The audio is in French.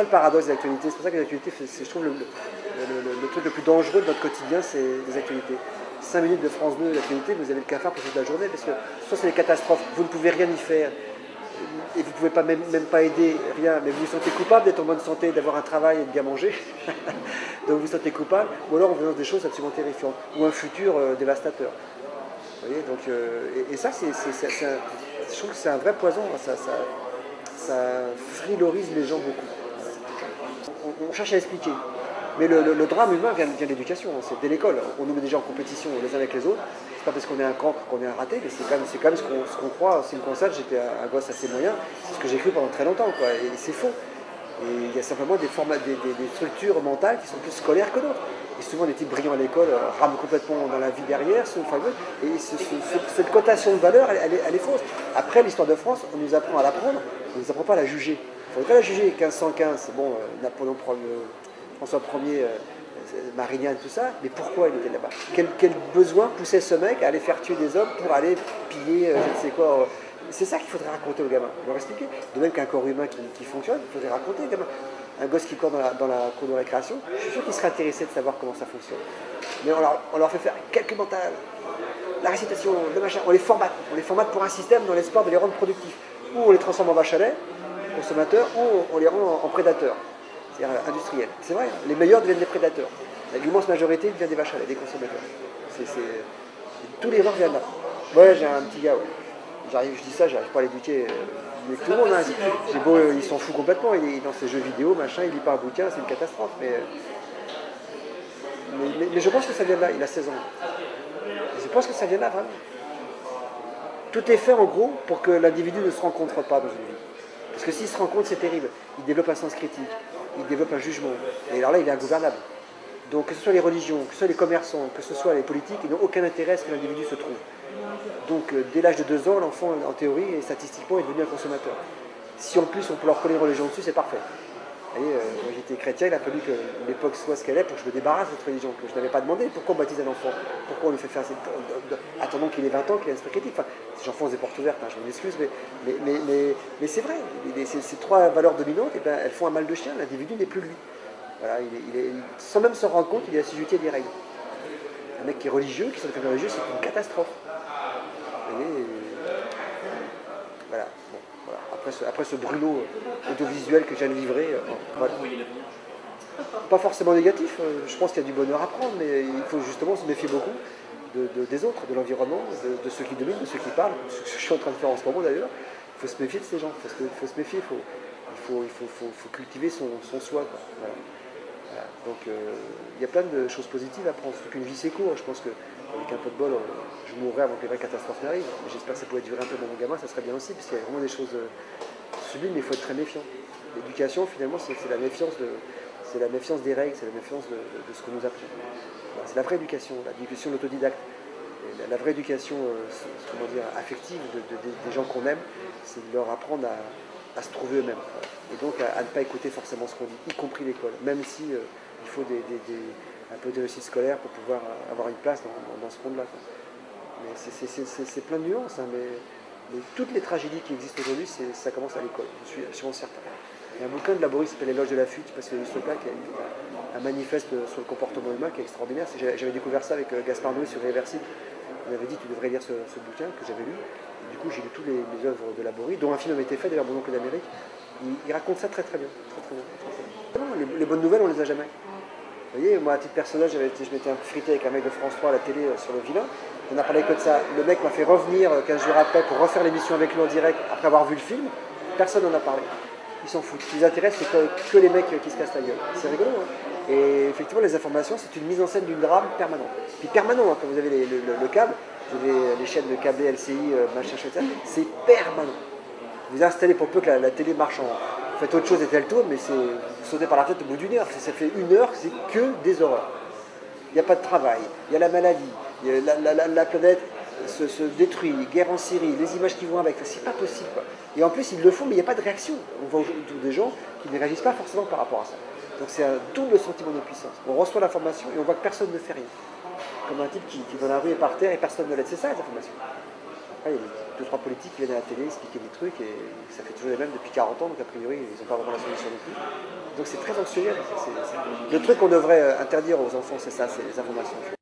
ça le paradoxe des actualités. C'est pour ça que les actualités, je trouve le truc le plus dangereux de notre quotidien, c'est les actualités. 5 minutes de France 2 d'actualité, vous avez le cafard pour toute la journée, parce que soit c'est des catastrophes, vous ne pouvez rien y faire, et vous ne pouvez pas même pas aider, rien, mais vous vous sentez coupable d'être en bonne santé, d'avoir un travail et de bien manger, donc vous vous sentez coupable, ou alors on vous lance des choses absolument terrifiantes, ou un futur dévastateur. Vous voyez, donc, et ça, je trouve que c'est un vrai poison, ça frilorise les gens beaucoup. On cherche à expliquer. Mais le drame humain vient de l'éducation, c'est dès l'école. On nous met déjà en compétition les uns avec les autres. C'est pas parce qu'on est un cancre qu'on est un raté, mais c'est quand même ce qu'on croit. Si me constate, j'étais un gosse assez moyen, c'est ce que j'ai cru pendant très longtemps, quoi. Et c'est faux. Et il y a simplement des structures mentales qui sont plus scolaires que d'autres. Et souvent, les types brillants à l'école rament complètement dans la vie derrière, et cette cotation de valeur, elle est fausse. Après, l'histoire de France, on nous apprend à l'apprendre, on ne nous apprend pas à la juger. Il faudrait la juger. 1515, bon, Napoléon François Ier, Marignane, tout ça, mais pourquoi il était là-bas? Quel besoin poussait ce mec à aller faire tuer des hommes pour aller piller, je ne sais quoi? C'est ça qu'il faudrait raconter aux gamins, leur expliquer. De même qu'un corps humain qui fonctionne, il faudrait raconter aux gamins. Un gosse qui court dans la cour de récréation, je suis sûr qu'il serait intéressé de savoir comment ça fonctionne. Mais on leur fait faire calcul mental, la récitation, le machin, on les formate pour un système dans l'espoir de les rendre productifs. Ou on les transforme en vaches à lait, consommateurs, ou on les rend en prédateurs. Industriels. C'est vrai, les meilleurs deviennent des prédateurs. L'immense majorité devient des vaches à lait, des consommateurs. Tous les erreurs viennent là. Ouais, j'ai un petit gars, ouais. Je dis ça, j'arrive pas à l'éduquer mieux que tout le monde. Hein. Il s'en fout complètement, il est dans ses jeux vidéo, machin, il lit pas un bouquin, c'est une catastrophe. Mais je pense que ça vient de là, il a 16 ans. Je pense que ça vient de là, vraiment. Tout est fait en gros pour que l'individu ne se rencontre pas dans une vie. Parce que s'il se rencontre, c'est terrible. Il développe un sens critique, il développe un jugement. Et alors là, il est ingouvernable. Donc que ce soit les religions, que ce soit les commerçants, que ce soit les politiques, ils n'ont aucun intérêt à ce que l'individu se trouve. Donc dès l'âge de 2 ans, l'enfant, en théorie et statistiquement, est devenu un consommateur. Si en plus on peut leur coller une religion dessus, c'est parfait. Vous voyez, moi j'étais chrétien, il a fallu que l'époque soit ce qu'elle est pour que je me débarrasse de cette religion, que je n'avais pas demandé. Pourquoi on baptise un enfant? Pourquoi on lui fait faire attendons qu'il ait 20 ans, qu'il ait un esprit critique? Enfin, j'enfonce des portes ouvertes, hein, je m'en excuse, mais c'est vrai. Ces 3 valeurs dominantes, eh ben, elles font un mal de chien, l'individu n'est plus lui. Voilà, sans même se rendre compte, il est assujetti à des règles. Un mec qui est religieux, qui sont des familles religieuses, c'est une catastrophe. Vous voyez, voilà. Bon, voilà. Après ce brûlot audiovisuel que je viens de livrer, voilà. Pas forcément négatif, je pense qu'il y a du bonheur à prendre, mais il faut justement se méfier beaucoup des autres, de l'environnement, de ceux qui dominent, de ceux qui parlent, ce que je suis en train de faire en ce moment d'ailleurs. Il faut se méfier de ces gens, il faut se méfier, il faut cultiver son soi. Quoi. Voilà. Voilà. Donc il y a plein de choses positives à prendre, surtout qu'une vie c'est court. Je pense qu'avec un peu de bol, je mourrai avant que les vraies catastrophes n'arrivent. Mais j'espère que ça pourrait durer un peu dans mon gamin, ça serait bien aussi, parce qu'il y a vraiment des choses sublimes, mais il faut être très méfiant. L'éducation, finalement, c'est la méfiance des règles, c'est la méfiance de ce qu'on nous apprend. Voilà, c'est la vraie éducation, l'éducation de l'autodidacte. La vraie éducation affective des gens qu'on aime, c'est de leur apprendre à se trouver eux-mêmes. Voilà. Et donc à ne pas écouter forcément ce qu'on dit, y compris l'école, même si il faut un peu de réussite scolaire pour pouvoir avoir une place dans ce monde-là. Mais c'est plein de nuances, hein, mais toutes les tragédies qui existent aujourd'hui, ça commence à l'école, je suis absolument certain. Il y a un bouquin de Laborie qui s'appelle L'éloge de la fuite, parce que Soka qui a un manifeste sur le comportement humain qui est extraordinaire. J'avais découvert ça avec Gaspard Noé sur Réversible. Il m'avait dit tu devrais lire ce bouquin que j'avais lu. Et du coup j'ai lu toutes les œuvres de Laborie, dont un film avait été fait d'ailleurs, Mon oncle d'Amérique. Il raconte ça très très bien. Les bonnes nouvelles on les a jamais. Vous voyez, moi à titre personnel, je m'étais frité avec un mec de France 3 à la télé sur le vilain. On a parlé que de ça. Le mec m'a fait revenir 15 jours après pour refaire l'émission avec lui en direct après avoir vu le film. Personne n'en a parlé. Ils s'en foutent. Ce qui les intéresse, c'est que les mecs qui se cassent la gueule. C'est rigolo, hein. Et effectivement, les informations, c'est une mise en scène d'une drame permanente. Puis permanent, hein, quand vous avez le câble, vous avez les chaînes de câblé, LCI, machin, etc. C'est permanent. Vous installez pour peu que la télé marche en... Faites autre chose et elle tourne, mais vous sautez par la tête au bout d'une heure. Ça fait 1 heure, c'est que des horreurs. Il n'y a pas de travail, il y a la maladie, la planète se détruit, guerre en Syrie, les images qui vont avec, c'est pas possible. Quoi. Et en plus, ils le font, mais il n'y a pas de réaction. On voit autour des gens qui ne réagissent pas forcément par rapport à ça. Donc c'est un double sentiment d'impuissance. On reçoit l'information et on voit que personne ne fait rien. Comme un type qui dans la rue est par terre et personne ne l'aide. C'est ça les informations. Après, deux, trois politiques qui viennent à la télé expliquer des trucs et ça fait toujours les mêmes depuis 40 ans, donc a priori ils n'ont pas vraiment la solution non plus. Donc c'est très anxiogène. Le truc qu'on devrait interdire aux enfants, c'est ça, c'est les informations.